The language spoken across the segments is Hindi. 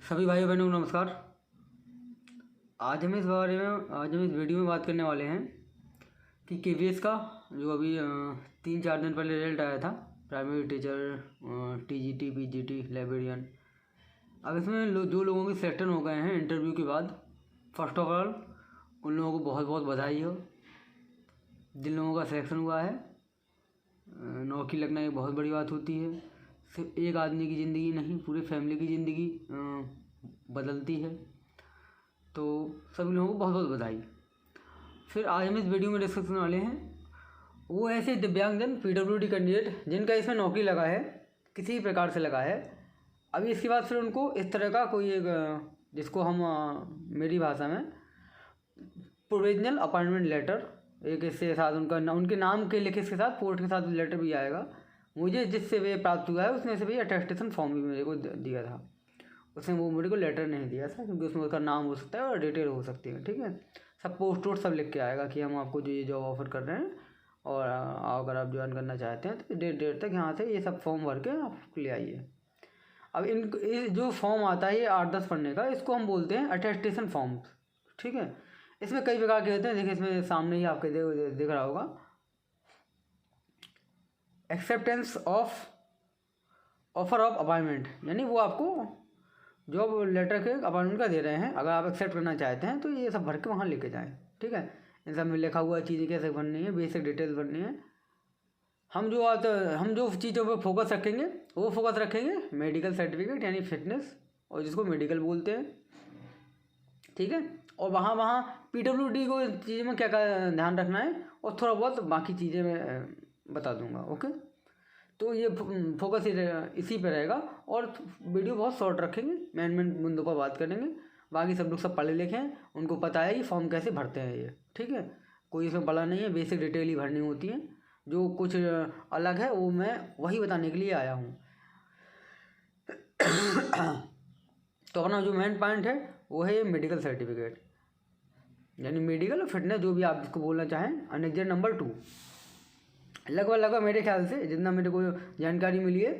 सभी भाई बहनों को नमस्कार। आज हम इस वीडियो में बात करने वाले हैं कि केवीएस का जो अभी 3-4 दिन पहले रिजल्ट आया था, primary teacher, TGT, PGT, librarian. अब इसमें जो लोगों के सिलेक्शन हो गए हैं इंटरव्यू के बाद, फर्स्ट ऑफ ऑल उन लोगों को बहुत बहुत बधाई हो। जिन लोगों का सिलेक्शन हुआ है, नौकरी लगना एक बहुत बड़ी बात होती है। सिर्फ एक आदमी की ज़िंदगी नहीं, पूरी फैमिली की ज़िंदगी बदलती है। तो सभी लोगों को बहुत बहुत बधाई। फिर आज हम इस वीडियो में डिस्कस करने वाले हैं वो ऐसे दिव्यांगजन पीडब्ल्यूडी कैंडिडेट जिनका इसमें नौकरी लगा है, किसी भी प्रकार से लगा है। अभी इसके बाद फिर उनको इस तरह का कोई एक, जिसको हम मेरी भाषा में प्रोविजनल अपॉइंटमेंट लेटर, एक इसके साथ उनके नाम के लिखे के साथ पोस्ट के साथ लेटर भी आएगा। मुझे जिससे वे प्राप्त हुआ है उसमें से भी अटेस्टेशन फॉर्म भी मेरे को दिया था। उसने वो मेरे को लेटर नहीं दिया था क्योंकि उसमें उसका नाम हो सकता है और डिटेल हो सकती है। ठीक है, सब पोस्ट वोस्ट सब लिख के आएगा कि हम आपको जो ये जॉब ऑफर कर रहे हैं और अगर आप ज्वाइन करना चाहते हैं तो डेट तक यहाँ से ये सब फॉर्म भर के आप ले आइए। अब जो फॉर्म आता है ये 8-10 पन्ने का, इसको हम बोलते हैं अटेस्टेशन फॉर्म। ठीक है, इसमें कई प्रकार के होते हैं। देखिए इसमें सामने ही आपके दिख रहा होगा, acceptance of offer of appointment, यानी वो आपको जॉब लेटर के अपॉइंटमेंट का दे रहे हैं। अगर आप एक्सेप्ट करना चाहते हैं तो ये सब भर के वहाँ लेके जाएं। ठीक है, इन सब में लिखा हुआ चीज़ें कैसे भरनी है, बेसिक डिटेल्स भरनी है। हम जो चीज़ों पर फोकस रखेंगे वो फोकस रखेंगे मेडिकल सर्टिफिकेट यानी फिटनेस, और जिसको मेडिकल बोलते हैं। ठीक है, और वहाँ पीडब्ल्यूडी को चीज़ों में क्या क्या ध्यान रखना है और थोड़ा बहुत बाकी चीज़ें मैं बता दूंगा। ओके, तो ये फोकस इसी पे रहेगा और वीडियो बहुत शॉर्ट रखेंगे, मेन मुद्दों पर बात करेंगे। बाकी सब लोग सब पढ़े लिखे हैं, उनको पता है कि फॉर्म कैसे भरते हैं ये। ठीक है, कोई इसमें बड़ा नहीं है, बेसिक डिटेल ही भरनी होती है। जो कुछ अलग है वो मैं वही बताने के लिए आया हूँ। तो अपना जो मेन पॉइंट है वो है मेडिकल सर्टिफिकेट, यानी मेडिकल और फिटनेस जो भी आप इसको बोलना चाहें। अनेक्जर नंबर 2 लगभग मेरे ख्याल से जितना मेरे को जानकारी मिली है,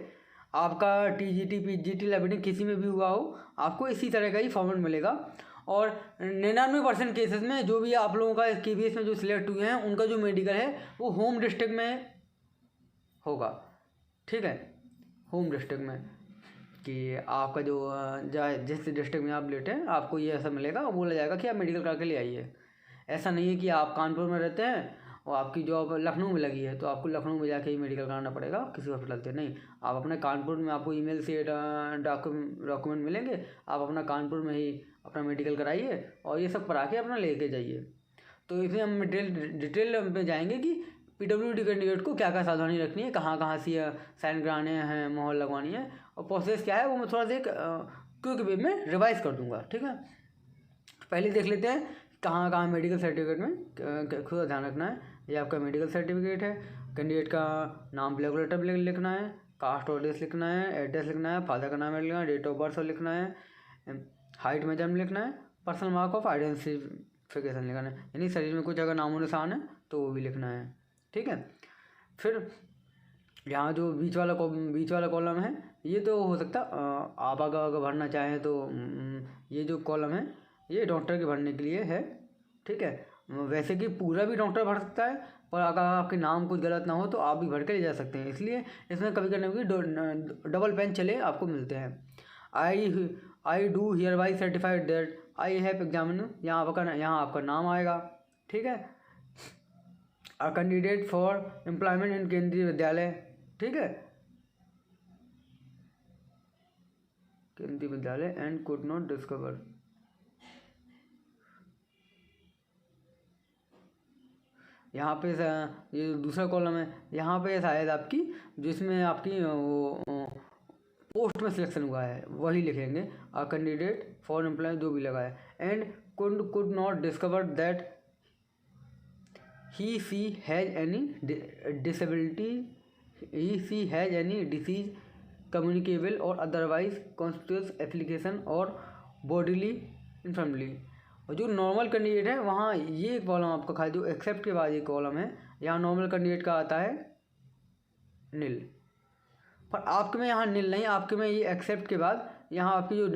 आपका टीजीटी, पीजीटी, लाइब्रेरी किसी में भी हुआ हो, आपको इसी तरह का ही फॉर्मेट मिलेगा। और 99% केसेस में जो भी आप लोगों का केवीएस में जो सिलेक्ट हुए हैं उनका जो मेडिकल है वो होम डिस्ट्रिक्ट में होगा। ठीक है, होम डिस्ट्रिक्ट में कि आपका जो जिस डिस्ट्रिक्ट में आप लेटे हैं आपको ये ऐसा मिलेगा और बोला जाएगा कि आप मेडिकल करके ले आइए। ऐसा नहीं है कि आप कानपुर में रहते हैं और आपकी जॉब लखनऊ में लगी है तो आपको लखनऊ में जाके ही मेडिकल कराना पड़ेगा किसी हॉस्पिटल से। नहीं, आप अपने कानपुर में, आपको ईमेल से डॉक्यूमेंट मिलेंगे, आप अपना कानपुर में ही अपना मेडिकल कराइए और ये सब करा के अपना लेके जाइए। तो इसमें हम डिटेल में जाएंगे कि पीडब्ल्यूडी कैंडिडेट को क्या क्या सावधानी रखनी है, कहाँ से साइन कराने हैं, मोहर लगवानी है और प्रोसेस क्या है, वो मैं थोड़ा सा क्विक वे में रिवाइज कर दूँगा। ठीक है, पहले देख लेते हैं कहाँ मेडिकल सर्टिफिकेट में खुद ध्यान रखना है। ये आपका मेडिकल सर्टिफिकेट है, कैंडिडेट का नाम ब्लैक लेटर में लिखना है, कास्ट और एड्रेस लिखना है, फादर का नाम लिखना है, डेट ऑफ बर्थ लिखना है, हाइट मेजरमेंट लिखना है, पर्सनल मार्क ऑफ आइडेंटिफिकेशन लिखना है, यानी शरीर में कुछ अगर नामो निशान है तो वो भी लिखना है। ठीक है, फिर यहाँ जो बीच वाला कॉलम है ये तो हो सकता आप अगर भरना चाहें तो ये जो कॉलम है ये डॉक्टर के भरने के लिए है। ठीक है, वैसे कि पूरा भी डॉक्टर भर सकता है, पर अगर आपके नाम कुछ गलत ना हो तो आप भी भर के ले जा सकते हैं। इसलिए इसमें कभी कभी डबल पेन चले आपको मिलते हैं। I do here by certified that I have examine, यहाँ आपका नाम आएगा। ठीक है, a candidate for employment in केंद्रीय विद्यालय। ठीक है, केंद्रीय विद्यालय एंड कुड नॉट डिस्कवर। यहाँ पे ये दूसरा कॉलम है, यहाँ पे शायद आपकी जिसमें आपकी वो पोस्ट में सिलेक्शन हुआ है वही लिखेंगे, अ कैंडिडेट फॉर एम्प्लॉय जो भी लगा है, and could not discover that he she has any disability, he she has any disease communicable or otherwise constitutes application or bodily informally. और जो नॉर्मल कैंडिडेट है वहाँ ये कॉलम आपका खाली, जो एक्सेप्ट के बाद ये कॉलम है यहाँ नॉर्मल कैंडिडेट का आता है नील, पर आपके में यहाँ नील नहीं, आपके में ये एक्सेप्ट के बाद यहाँ आपकी जो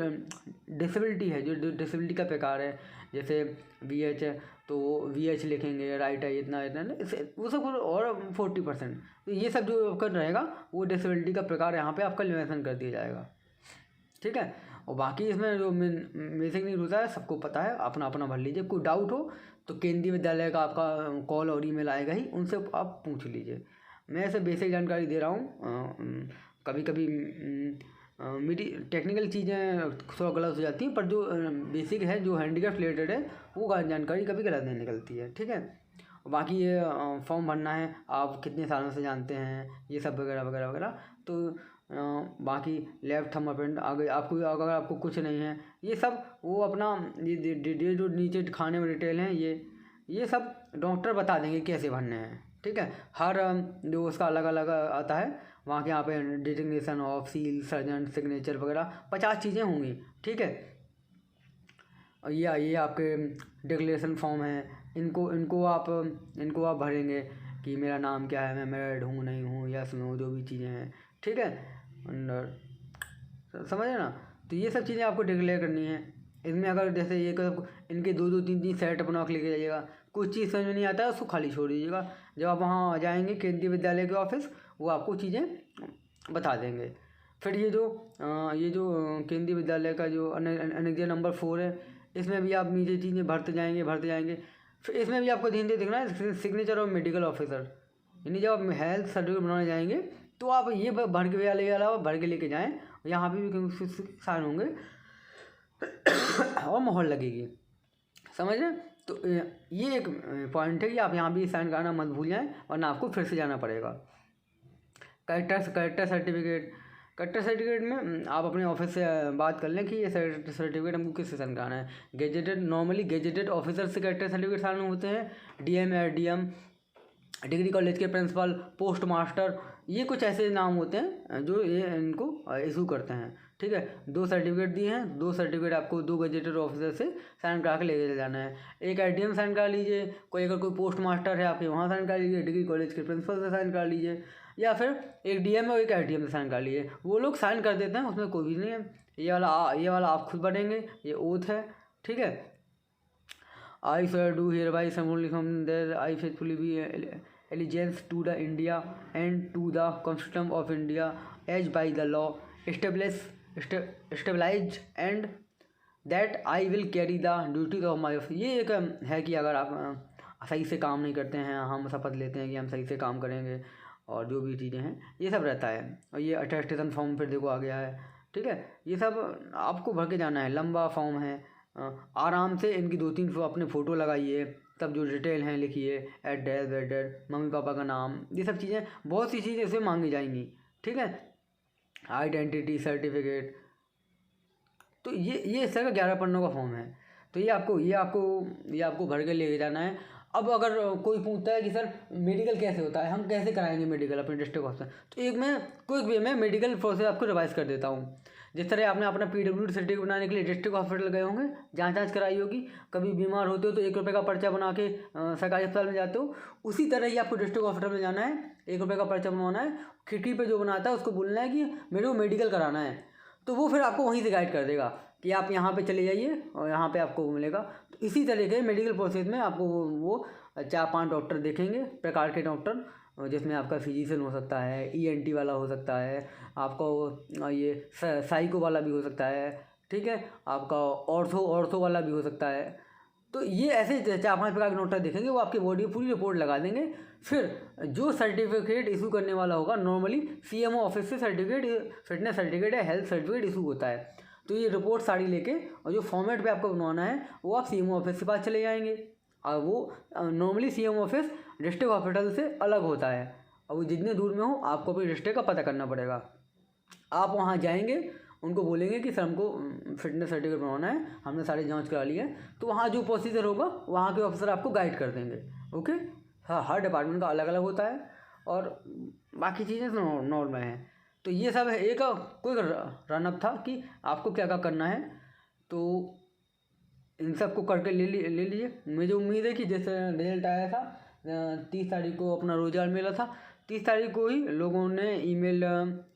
डिसेबिलिटी है, जो डिसेबिलिटी का प्रकार है, जैसे VH है तो VH लिखेंगे, राइट है इतना इतना वो सब, और 40%। तो ये सब जो आपका रहेगा वो डिसेबिलिटी का प्रकार यहाँ पे आपका मेंशन कर दिया जाएगा, ठीक है। और बाकी इसमें जो बेसिक नीड होता है सबको पता है, अपना अपना भर लीजिए। कोई डाउट हो तो केंद्रीय विद्यालय का आपका कॉल और ईमेल आएगा ही, उनसे आप पूछ लीजिए। मैं ऐसे बेसिक जानकारी दे रहा हूँ। कभी कभी मेरी टेक्निकल चीज़ें थोड़ा गलत हो जाती हैं, पर जो बेसिक है, जो हैंडीक्राफ्ट रिलेटेड है, वो जानकारी कभी गलत नहीं निकलती है, ठीक है। बाकी ये फॉर्म भरना है, आप कितने सालों से जानते हैं, ये सब वगैरह वगैरह वगैरह। तो बाकी लेफ्ट थंब प्रिंट आगे आपको, अगर आपको कुछ नहीं है, ये सब वो अपना ये जो नीचे खाने में डिटेल हैं, ये सब डॉक्टर बता देंगे कैसे भरने हैं, ठीक है। हर जो उसका अलग अलग आता है, वहाँ के यहाँ पे designation of, seal, surgeon, signature वगैरह 50 चीज़ें होंगी, ठीक है। और ये आपके डिक्लेरेशन फॉर्म है, इनको आप भरेंगे कि मेरा नाम क्या है, मैं मैरिड हूँ नहीं हूँ, यस नो, जो भी चीज़ें हैं, ठीक है। समझे ना। तो ये सब चीज़ें आपको डिक्लेयर करनी है। इसमें अगर जैसे ये इनके 2-2, 3-3 सेट बना के लेके जाइएगा, कुछ चीज़ समझ में नहीं आता है उसको खाली छोड़ दीजिएगा। जब आप वहाँ आ जाएंगे केंद्रीय विद्यालय के ऑफिस, वो आपको चीज़ें बता देंगे। फिर ये जो केंद्रीय विद्यालय का जो अनुज्ञा नंबर 4 है, इसमें भी आप नीचे चीज़ें भरते जाएंगे। फिर इसमें भी आपको ध्यान देखना है सिग्नेचर ऑफ मेडिकल ऑफिसर, यानी जब आप हेल्थ सर्टिफिकेट बनाने जाएंगे तो आप ये भर के लेके जाएँ, यहाँ पे भी साइन होंगे और मोहर लगेगी, समझ रहे। तो ये एक पॉइंट है कि आप यहाँ भी साइन करना मत भूल जाएँ, वरना आपको फिर से जाना पड़ेगा। करेक्टर सर्टिफिकेट में आप अपने ऑफिस से बात कर लें कि ये सर्टिफिकेट हमको किससे साइन कराना है। नॉर्मली गेजेटेड ऑफिसर से करेक्टर सर्टिफिकेट साइन होते हैं, DM, RDM, डिग्री कॉलेज के प्रिंसिपल, पोस्ट मास्टर, ये कुछ ऐसे नाम होते हैं जो ये इनको इशू करते हैं, ठीक है। 2 सर्टिफिकेट दिए हैं, 2 सर्टिफिकेट आपको 2 गेजेटेड ऑफिसर से साइन करा के लेके जाना है। एक RDM साइन करा लीजिए, अगर कोई पोस्ट मास्टर है आपके वहाँ साइन करा लीजिए, डिग्री कॉलेज के प्रिंसिपल से साइन करा लीजिए, या फिर एक DM और एक RDM से साइन करा लीजिए। वो लोग साइन कर देते हैं, उसमें कोई भी नहीं है। ये वाला आप खुद बढ़ेंगे, ये ओथ है, ठीक है। I swear do hereby solemnly from that I faithfully be allegiance to the India and to the Constitution of India as by the law established and that I will carry the duties of my office। ये एक है कि अगर आप सही से काम नहीं करते हैं, हम शपथ लेते हैं कि हम सही से काम करेंगे, और जो भी चीज़ें हैं ये सब रहता है। और ये अटेस्टेशन फॉर्म फिर देखो आ गया है, ठीक है। ये सब आपको भर के जाना है, लंबा फॉर्म है। आराम से इनकी 2-3 अपने फ़ोटो लगाइए, तब जो डिटेल हैं लिखिए, एड्रेस, मम्मी पापा का नाम, ये सब चीज़ें, बहुत सी चीज़ें इसमें मांगी जाएंगी, ठीक है। आइडेंटिटी सर्टिफिकेट, तो ये इस तरह का 11 पन्नों का फॉर्म है। तो ये आपको भर के लेके जाना है। अब अगर कोई पूछता है कि सर मेडिकल कैसे होता है, हम कैसे कराएंगे मेडिकल अपने डिस्ट्रिक्ट हॉस्पिटल, तो एक मैं क्विक वे में मेडिकल प्रोसेस आपको रिवाइज कर देता हूँ। जिस तरह आपने अपना PWD सर्टिफिकेट बनाने के लिए डिस्ट्रिक्ट हॉस्पिटल गए होंगे, जांच कराई होगी, कभी बीमार होते हो तो 1 रुपये का पर्चा बना के सरकारी अस्पताल में जाते हो, उसी तरह ही आपको डिस्ट्रिक्ट हॉस्पिटल में जाना है, 1 रुपये का पर्चा बनवाना है। खिड़की पे जो बनाता है उसको बोलना है कि मेरे को मेडिकल कराना है, तो वो फिर आपको वहीं से गाइड कर देगा कि आप यहाँ पे चले जाइए और यहाँ पे आपको मिलेगा। तो इसी तरीके के मेडिकल प्रोसेस में आपको वो 4-5 डॉक्टर देखेंगे, प्रकार के डॉक्टर, जिसमें आपका फिजिशियन हो सकता है, ENT वाला हो सकता है, आपका ये साइको वाला भी हो सकता है, ठीक है, आपका ऑर्थो वाला भी हो सकता है। तो ये ऐसे 4-5 प्रकार के डॉक्टर देखेंगे, वो आपकी बॉडी पूरी रिपोर्ट लगा देंगे। फिर जो सर्टिफिकेट इशू करने वाला होगा, नॉर्मली CMO ऑफिस से फिटनेस सर्टिफिकेट या हेल्थ सर्टिफिकेट इशू होता है। तो ये रिपोर्ट सारी लेके और जो फॉर्मेट पे आपको बनवाना है वो आप CMO ऑफिस के पास चले जाएंगे। और वो normally CMO office district hospital से अलग होता है, और वो जितने दूर में हो आपको अपने डिस्ट्रिक्ट का पता करना पड़ेगा। आप वहाँ जाएंगे, उनको बोलेंगे कि सर हमको फिटनेस सर्टिफिकेट बनवाना है, हमने सारी जांच करा ली है, तो वहाँ जो प्रोसीजर होगा वहाँ के ऑफिसर आपको गाइड कर देंगे, ओके। हाँ, हर डिपार्टमेंट का अलग अलग होता है, और बाकी चीज़ें नॉर्मल हैं। तो ये सब है, एक कोई रनअप था कि आपको क्या क्या करना है। तो इन सबको करके ले लीजिए। मुझे उम्मीद है कि जैसे रिजल्ट आया था 30 तारीख को अपना रोजगार मेला था, 30 तारीख को ही लोगों ने ईमेल,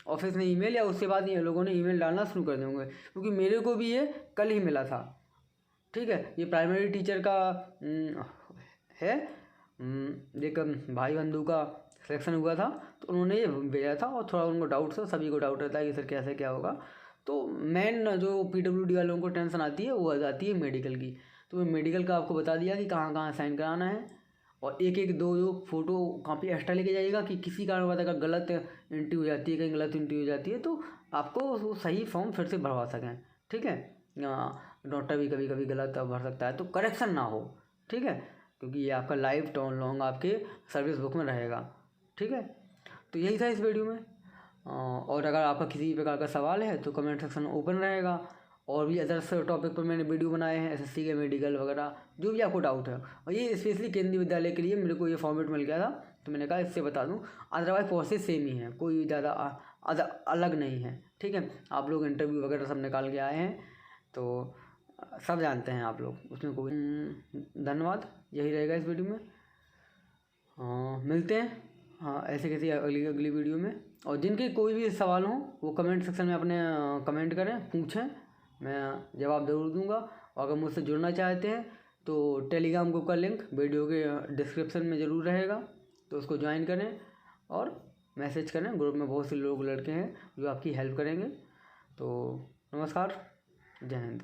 ऑफिस ने ईमेल या उसके बाद लोगों ने ईमेल डालना शुरू कर देंगे, क्योंकि मेरे को भी ये कल ही मिला था। ठीक है, ये प्राइमरी टीचर का है, एक भाई बंधु का सिलेक्शन हुआ था, तो उन्होंने ये भेजा था और थोड़ा उनको डाउट था, सभी को डाउट रहता है कि सर कैसे क्या होगा। तो मेन जो PWD वालों को टेंशन आती है वो आ जाती है मेडिकल की। तो मैं मेडिकल का आपको बता दिया कि कहाँ कहाँ साइन कराना है, और एक एक दो फोटो कॉपी एक्स्ट्रा लेके जाइएगा कि किसी कारण अगर गलत एंट्री हो जाती है, कहीं गलत एंट्री हो जाती है तो आपको वो सही फॉर्म फिर से भरवा सकें। ठीक है, डॉक्टर भी कभी कभी गलत भर सकता है, तो करेक्शन ना हो। ठीक है, क्योंकि ये आपका लाइफ लॉन्ग आपके सर्विस बुक में रहेगा। ठीक है, तो यही था इस वीडियो में। और अगर आपका किसी प्रकार का सवाल है तो कमेंट सेक्शन ओपन रहेगा, और भी अदर्स टॉपिक पर मैंने वीडियो बनाए हैं, SSC के मेडिकल वगैरह, जो भी आपको डाउट है। और ये स्पेशली केंद्रीय विद्यालय के लिए मेरे को ये फॉर्मेट मिल गया था, तो मैंने कहा इससे बता दूं। अदरवाइज प्रोसेस सेम ही है, कोई ज़्यादा अलग नहीं है। ठीक है, आप लोग इंटरव्यू वगैरह सब निकाल के आए हैं, तो सब जानते हैं आप लोग, उसमें कोई धन्यवाद। यही रहेगा इस वीडियो में, मिलते हैं हाँ ऐसे किसी अगली वीडियो में। और जिनके कोई भी सवाल हो वो कमेंट सेक्शन में अपने कमेंट करें, पूछें, मैं जवाब ज़रूर दूंगा। और अगर मुझसे जुड़ना चाहते हैं तो टेलीग्राम ग्रुप का लिंक वीडियो के डिस्क्रिप्शन में ज़रूर रहेगा, तो उसको ज्वाइन करें और मैसेज करें। ग्रुप में बहुत से लोग लड़के हैं जो आपकी हेल्प करेंगे। तो नमस्कार, जय हिंद।